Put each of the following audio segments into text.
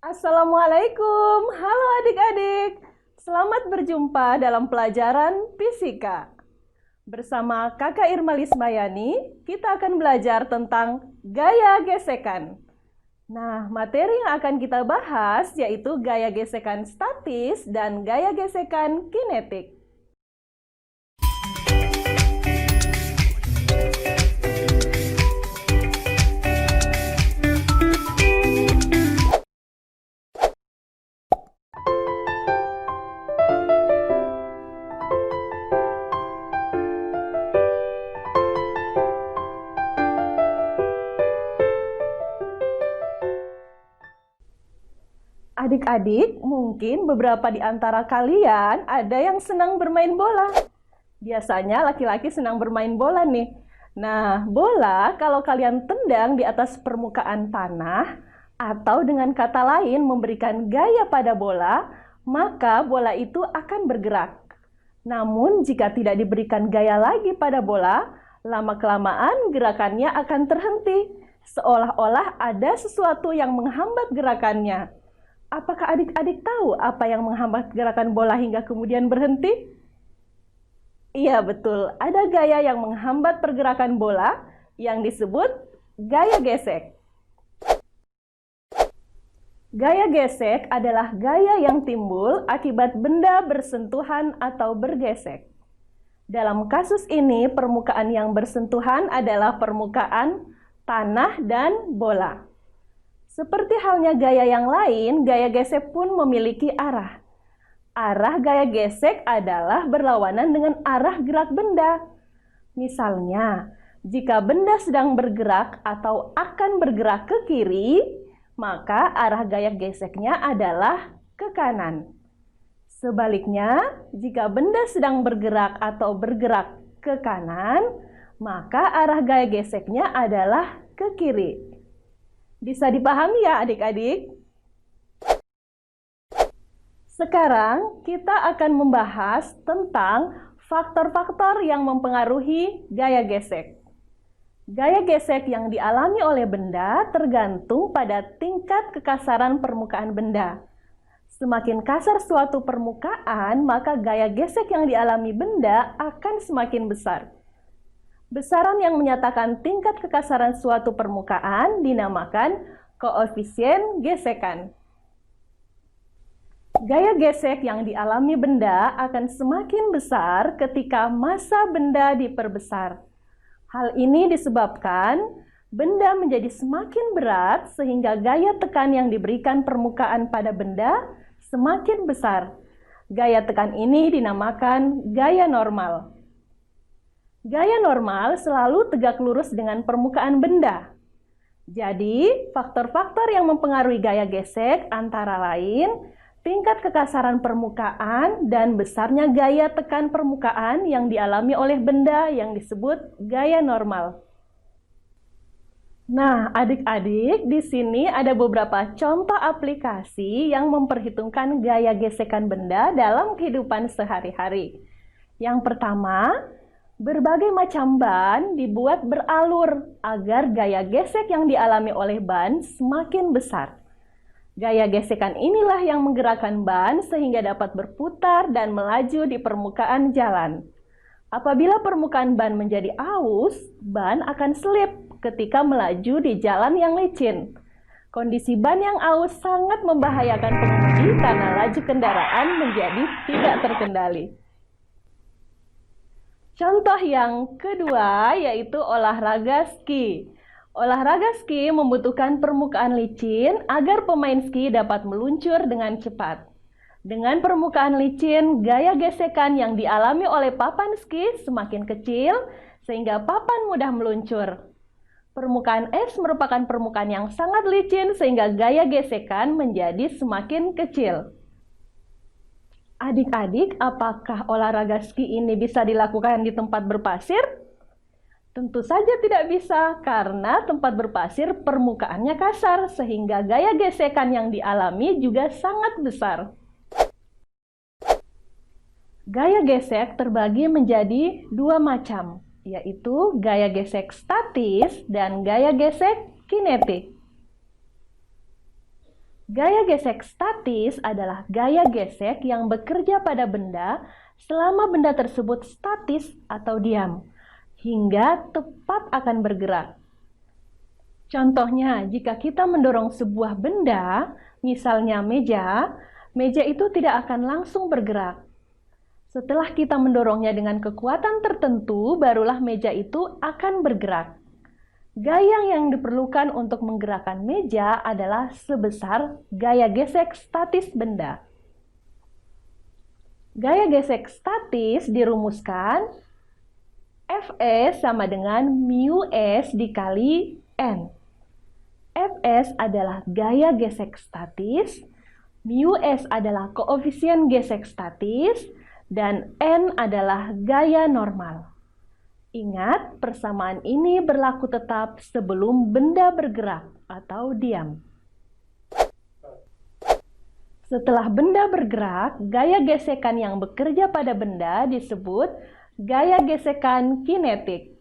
Assalamualaikum, halo adik-adik. Selamat berjumpa dalam pelajaran fisika. Bersama Kakak Irma Lismayani, kita akan belajar tentang gaya gesekan. Nah, materi yang akan kita bahas yaitu gaya gesekan statis dan gaya gesekan kinetik. Adik-adik, mungkin beberapa di antara kalian ada yang senang bermain bola. Biasanya laki-laki senang bermain bola nih. Nah, bola kalau kalian tendang di atas permukaan tanah atau dengan kata lain memberikan gaya pada bola, maka bola itu akan bergerak. Namun jika tidak diberikan gaya lagi pada bola, lama-kelamaan gerakannya akan terhenti, seolah-olah ada sesuatu yang menghambat gerakannya. Apakah adik-adik tahu apa yang menghambat gerakan bola hingga kemudian berhenti? Iya, betul. Ada gaya yang menghambat pergerakan bola yang disebut gaya gesek. Gaya gesek adalah gaya yang timbul akibat benda bersentuhan atau bergesek. Dalam kasus ini, permukaan yang bersentuhan adalah permukaan tanah dan bola. Seperti halnya gaya yang lain, gaya gesek pun memiliki arah. Arah gaya gesek adalah berlawanan dengan arah gerak benda. Misalnya, jika benda sedang bergerak atau akan bergerak ke kiri, maka arah gaya geseknya adalah ke kanan. Sebaliknya, jika benda sedang bergerak atau bergerak ke kanan, maka arah gaya geseknya adalah ke kiri. Bisa dipahami ya adik-adik? Sekarang kita akan membahas tentang faktor-faktor yang mempengaruhi gaya gesek. Gaya gesek yang dialami oleh benda tergantung pada tingkat kekasaran permukaan benda. Semakin kasar suatu permukaan, maka gaya gesek yang dialami benda akan semakin besar. Besaran yang menyatakan tingkat kekasaran suatu permukaan dinamakan koefisien gesekan. Gaya gesek yang dialami benda akan semakin besar ketika massa benda diperbesar. Hal ini disebabkan benda menjadi semakin berat sehingga gaya tekan yang diberikan permukaan pada benda semakin besar. Gaya tekan ini dinamakan gaya normal. Gaya normal selalu tegak lurus dengan permukaan benda. Jadi, faktor-faktor yang mempengaruhi gaya gesek antara lain tingkat kekasaran permukaan dan besarnya gaya tekan permukaan yang dialami oleh benda yang disebut gaya normal. Nah, adik-adik, di sini ada beberapa contoh aplikasi yang memperhitungkan gaya gesekan benda dalam kehidupan sehari-hari. Yang pertama, berbagai macam ban dibuat beralur agar gaya gesek yang dialami oleh ban semakin besar. Gaya gesekan inilah yang menggerakkan ban sehingga dapat berputar dan melaju di permukaan jalan. Apabila permukaan ban menjadi aus, ban akan selip ketika melaju di jalan yang licin. Kondisi ban yang aus sangat membahayakan pengemudi karena laju kendaraan menjadi tidak terkendali. Contoh yang kedua yaitu olahraga ski. Olahraga ski membutuhkan permukaan licin agar pemain ski dapat meluncur dengan cepat. Dengan permukaan licin, gaya gesekan yang dialami oleh papan ski semakin kecil sehingga papan mudah meluncur. Permukaan es merupakan permukaan yang sangat licin sehingga gaya gesekan menjadi semakin kecil. Adik-adik, apakah olahraga ski ini bisa dilakukan di tempat berpasir? Tentu saja tidak bisa, karena tempat berpasir permukaannya kasar, sehingga gaya gesekan yang dialami juga sangat besar. Gaya gesek terbagi menjadi dua macam, yaitu gaya gesek statis dan gaya gesek kinetik. Gaya gesek statis adalah gaya gesek yang bekerja pada benda selama benda tersebut statis atau diam, hingga tepat akan bergerak. Contohnya, jika kita mendorong sebuah benda, misalnya meja, meja itu tidak akan langsung bergerak. Setelah kita mendorongnya dengan kekuatan tertentu, barulah meja itu akan bergerak. Gaya yang diperlukan untuk menggerakkan meja adalah sebesar gaya gesek statis benda. Gaya gesek statis dirumuskan Fs sama dengan mu S dikali N. Fs adalah gaya gesek statis, mu S adalah koefisien gesek statis, dan N adalah gaya normal. Ingat, persamaan ini berlaku tetap sebelum benda bergerak atau diam. Setelah benda bergerak, gaya gesekan yang bekerja pada benda disebut gaya gesekan kinetik.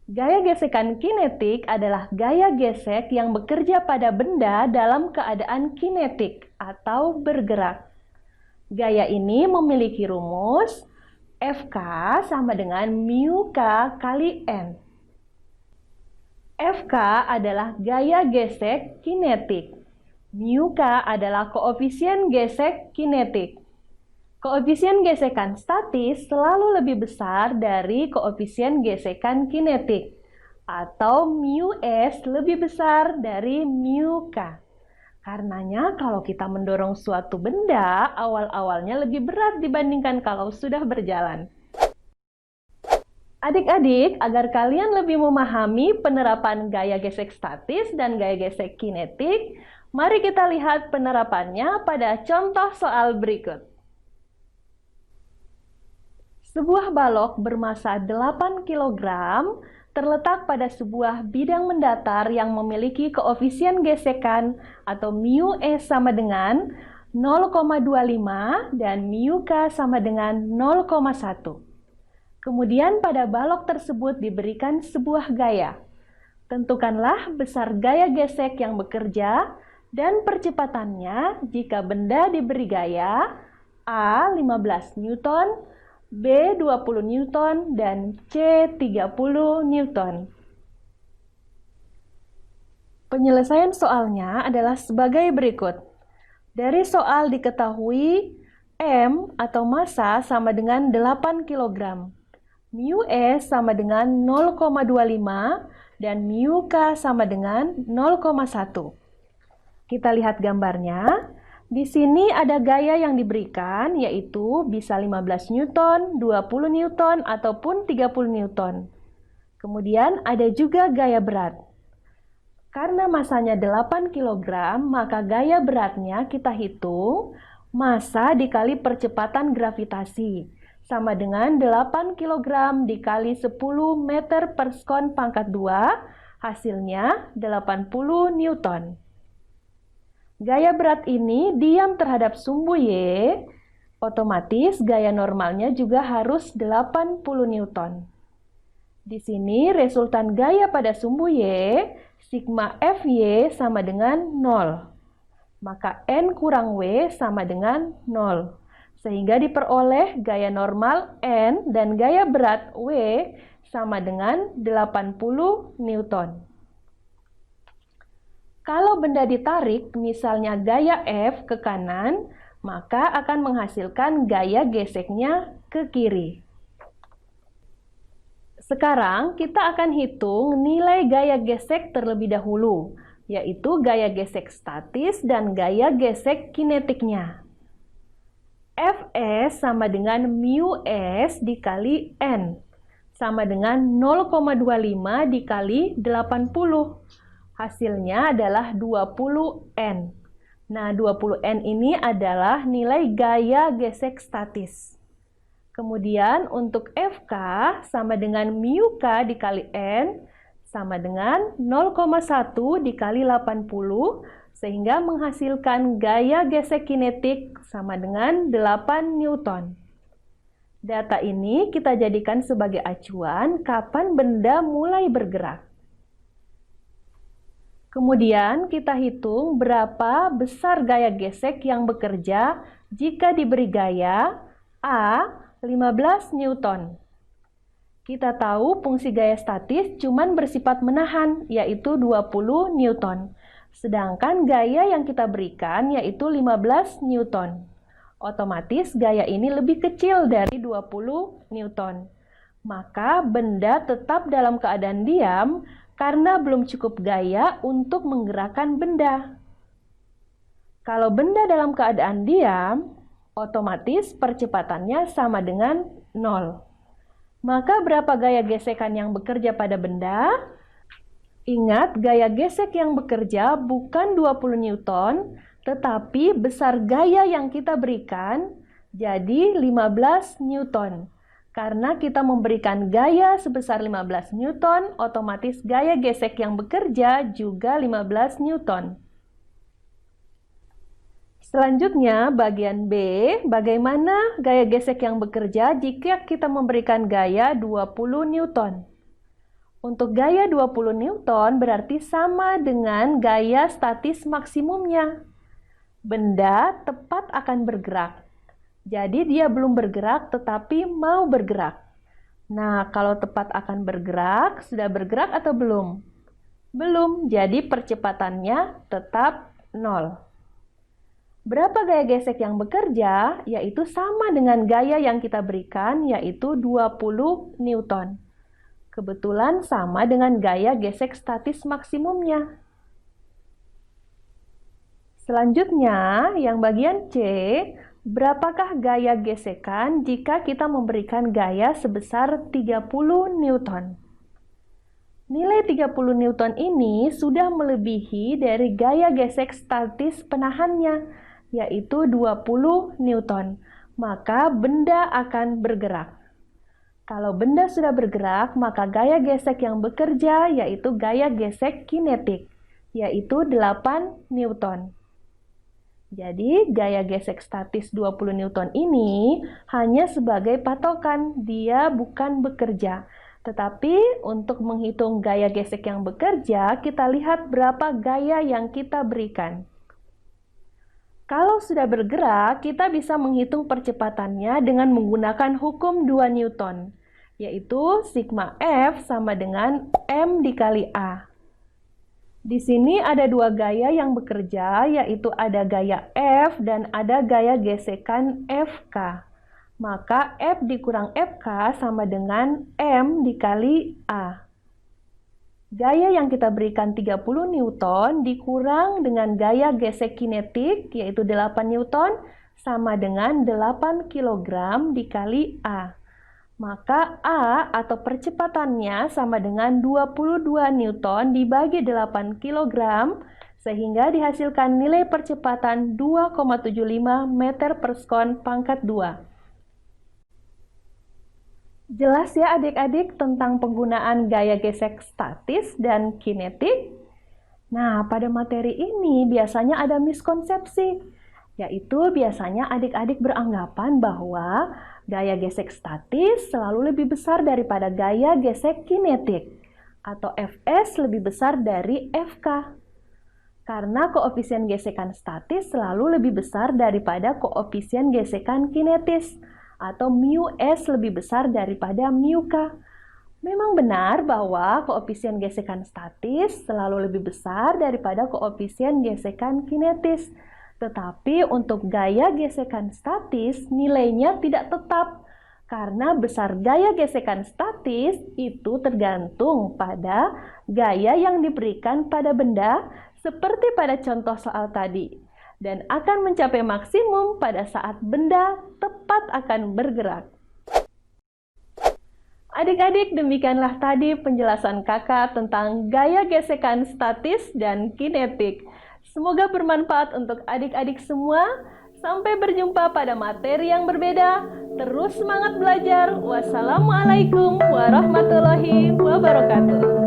Gaya gesekan kinetik adalah gaya gesek yang bekerja pada benda dalam keadaan kinetik atau bergerak. Gaya ini memiliki rumus Fk sama dengan mu K kali N. Fk adalah gaya gesek kinetik. Mu K adalah koefisien gesek kinetik. Koefisien gesekan statis selalu lebih besar dari koefisien gesekan kinetik, atau mu S lebih besar dari mu K. Karenanya kalau kita mendorong suatu benda, awal-awalnya lebih berat dibandingkan kalau sudah berjalan. Adik-adik, agar kalian lebih memahami penerapan gaya gesek statis dan gaya gesek kinetik, mari kita lihat penerapannya pada contoh soal berikut. Sebuah balok bermasa 8 kg terletak pada sebuah bidang mendatar yang memiliki koefisien gesekan atau mu S sama dengan 0,25 dan mu K sama dengan 0,1. Kemudian pada balok tersebut diberikan sebuah gaya. Tentukanlah besar gaya gesek yang bekerja dan percepatannya jika benda diberi gaya A 15 Newton, B 20 Newton, dan C 30 Newton. Penyelesaian soalnya adalah sebagai berikut. Dari soal diketahui M atau massa sama dengan 8 kg. Mu S sama dengan 0,25 dan mu K sama dengan 0,1. Kita lihat gambarnya. Di sini ada gaya yang diberikan, yaitu bisa 15 Newton, 20 Newton, ataupun 30 Newton. Kemudian ada juga gaya berat. Karena masanya 8 kg, maka gaya beratnya kita hitung massa dikali percepatan gravitasi, sama dengan 8 kg dikali 10 meter per sekon pangkat 2, hasilnya 80 Newton. Gaya berat ini diam terhadap sumbu Y, otomatis gaya normalnya juga harus 80 Newton. Di sini resultan gaya pada sumbu Y, sigma Fy sama dengan 0. Maka N kurang W sama dengan 0. Sehingga diperoleh gaya normal N dan gaya berat W sama dengan 80 Newton. Kalau benda ditarik, misalnya gaya F ke kanan, maka akan menghasilkan gaya geseknya ke kiri. Sekarang kita akan hitung nilai gaya gesek terlebih dahulu, yaitu gaya gesek statis dan gaya gesek kinetiknya. Fs sama dengan mu S dikali N, sama dengan 0,25 dikali 80. Hasilnya adalah 20N. Nah, 20N ini adalah nilai gaya gesek statis. Kemudian untuk Fk sama dengan mu K dikali N sama dengan 0,1 dikali 80, sehingga menghasilkan gaya gesek kinetik sama dengan 8 Newton. Data ini kita jadikan sebagai acuan kapan benda mulai bergerak. Kemudian kita hitung berapa besar gaya gesek yang bekerja jika diberi gaya A 15 Newton. Kita tahu fungsi gaya statis cuman bersifat menahan, yaitu 20 Newton. Sedangkan gaya yang kita berikan yaitu 15 Newton. Otomatis gaya ini lebih kecil dari 20 Newton. Maka benda tetap dalam keadaan diam karena belum cukup gaya untuk menggerakkan benda. Kalau benda dalam keadaan diam, otomatis percepatannya sama dengan 0. Maka berapa gaya gesekan yang bekerja pada benda? Ingat, gaya gesek yang bekerja bukan 20 Newton, tetapi besar gaya yang kita berikan jadi 15 Newton. Karena kita memberikan gaya sebesar 15 Newton, otomatis gaya gesek yang bekerja juga 15 Newton. Selanjutnya, bagian B, bagaimana gaya gesek yang bekerja jika kita memberikan gaya 20 Newton? Untuk gaya 20 Newton berarti sama dengan gaya statis maksimumnya. Benda tepat akan bergerak. Jadi dia belum bergerak tetapi mau bergerak. Nah, kalau tepat akan bergerak, sudah bergerak atau belum? Belum, jadi percepatannya tetap 0. Berapa gaya gesek yang bekerja? Yaitu sama dengan gaya yang kita berikan, yaitu 20 Newton. Kebetulan sama dengan gaya gesek statis maksimumnya. Selanjutnya, yang bagian C, berapakah gaya gesekan jika kita memberikan gaya sebesar 30 Newton? Nilai 30 Newton ini sudah melebihi dari gaya gesek statis penahannya, yaitu 20 Newton. Maka benda akan bergerak. Kalau benda sudah bergerak, maka gaya gesek yang bekerja yaitu gaya gesek kinetik, yaitu 8 Newton. Jadi, gaya gesek statis 20 Newton ini hanya sebagai patokan, dia bukan bekerja. Tetapi, untuk menghitung gaya gesek yang bekerja, kita lihat berapa gaya yang kita berikan. Kalau sudah bergerak, kita bisa menghitung percepatannya dengan menggunakan hukum 2 Newton, yaitu sigma F sama dengan M dikali A. Di sini ada dua gaya yang bekerja, yaitu ada gaya F dan ada gaya gesekan FK. Maka F dikurang FK sama dengan M dikali A. Gaya yang kita berikan 30 Newton dikurang dengan gaya gesek kinetik, yaitu 8 Newton, sama dengan 8 kg dikali A. Maka A atau percepatannya sama dengan 22 Newton dibagi 8 kg, sehingga dihasilkan nilai percepatan 2,75 meter per sekon pangkat 2. Jelas ya adik-adik tentang penggunaan gaya gesek statis dan kinetik? Nah, pada materi ini biasanya ada miskonsepsi, yaitu biasanya adik-adik beranggapan bahwa gaya gesek statis selalu lebih besar daripada gaya gesek kinetik, atau Fs lebih besar dari Fk. Karena koefisien gesekan statis selalu lebih besar daripada koefisien gesekan kinetis, atau μs lebih besar daripada μk. Memang benar bahwa koefisien gesekan statis selalu lebih besar daripada koefisien gesekan kinetis. Tetapi untuk gaya gesekan statis nilainya tidak tetap, karena besar gaya gesekan statis itu tergantung pada gaya yang diberikan pada benda seperti pada contoh soal tadi, dan akan mencapai maksimum pada saat benda tepat akan bergerak. Adik-adik, demikianlah tadi penjelasan kakak tentang gaya gesekan statis dan kinetik. Semoga bermanfaat untuk adik-adik semua. Sampai berjumpa pada materi yang berbeda. Terus semangat belajar. Wassalamualaikum warahmatullahi wabarakatuh.